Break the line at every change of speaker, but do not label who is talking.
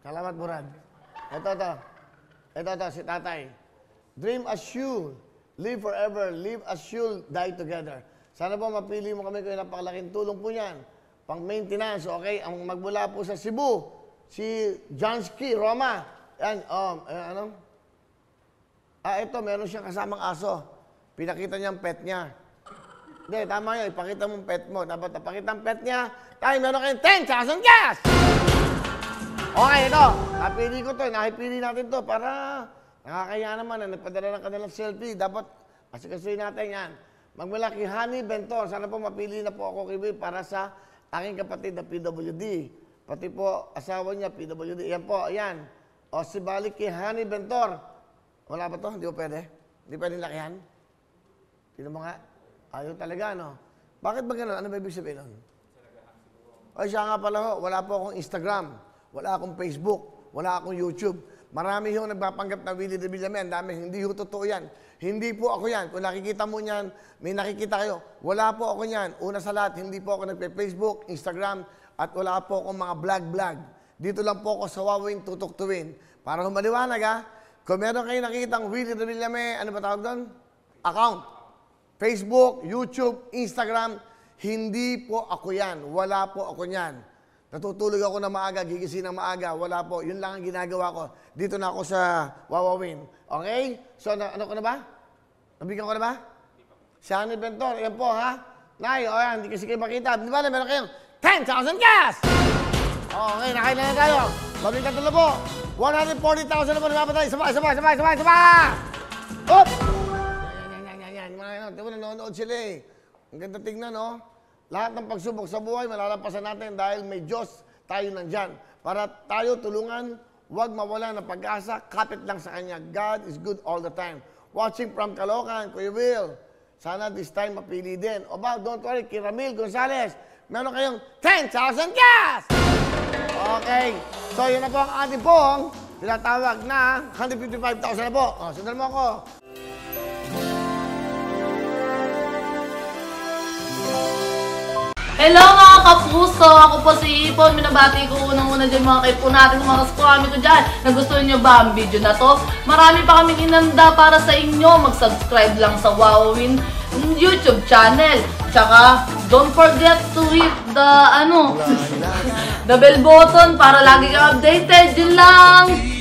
Salamat, Murad. Ito, si tatay. Dream as you, live forever, live as you'll die together. Sana po mapili mo kami kayo, napakalaking tulong po yan. Pang maintenance, okay? Ang magmula po sa Cebu, si Jansky, Roma. Yan, ano? Ito, meron siyang kasamang aso. Pinakita niya ang pet niya. Hindi, tama yun. Ipakita mo ang pet mo. Dapat napakita ang pet niya. Tayo, meron kayong 10,000 gas! Okay, ito. Napili ko to. Nakipili natin to para nakakaya naman na nagpadala ng kanilang selfie. Dapat asikasuhin natin yan. Magmula kay Honey Bentor. Sana po mapili na po ako kay para sa aking kapatid na PWD. Pati po asawa niya PWD. Yan po, ayan. O si balik kay Honey Bentor. Wala ba to? Hindi po pwede? Hindi pwede lakihan? Tignan mo nga. Ayaw talaga, no? Bakit ba gano'n? Ano ba ibig sabihin nun? Ay, siya nga pala ho. Wala po akong Instagram. Wala akong Facebook. Wala akong YouTube. Marami ho nagpapanggap na Willie de Villamen. Dami, hindi ho totoo yan. Hindi po ako yan. Kung nakikita mo yan, may nakikita kayo. Wala po ako yan. Una sa lahat, hindi po ako nagpe-Facebook, Instagram, at wala po akong mga vlog-vlog. Dito lang po ako sa Wawing Tutuktuin. Para humaliwanag, ha? Kung meron kayo nakikitang Willie de Villamen, ano ba tawag doon? Account. Facebook, YouTube, Instagram, hindi po ako yan. Wala po ako yan. Natutulog ako na maaga, gigising ng maaga. Wala po. Yun lang ang ginagawa ko. Dito na ako sa Wawawin. Okay? So, ano ko na ba? Nabigyan ko na ba? Si Honey Bentor. Yan po, ha? Nay, o yan, hindi kasi kayo makita. Di ba na meron kayong 10,000 gas! Okay, nakailan na tayo. Mabigat na po. 140,000 na po napapatay. Sabay! Up! Yan. Di ba nanonood sila eh. Ang ganda tignan, no? Lahat ng pagsubok sa buhay, malalampasan natin dahil may Diyos tayo nandyan. Para tayo tulungan, huwag mawala ng pag-asa, kapit lang sa Kanya. God is good all the time. Watching from Caloocan, Kuya Will. Sana this time mapili din. O ba, don't worry, kay Ramil Gonzalez, meron kayong 10,000 gas! Okay. So, yun na po ang ating pong tinatawag na 155,000 na po. O, sundan mo ako.
Hello mga kapuso! Ako po si Ipon. Minabati ko unang-una dyan mga kaipo natin, mga kaskwami ko dyan. Nagustuhan nyo ba ang video na to? Marami pa kaming inanda para sa inyo. Mag-subscribe lang sa Wawawin YouTube channel. Tsaka, don't forget to hit the, the bell button para lagi ka updated. Yun lang!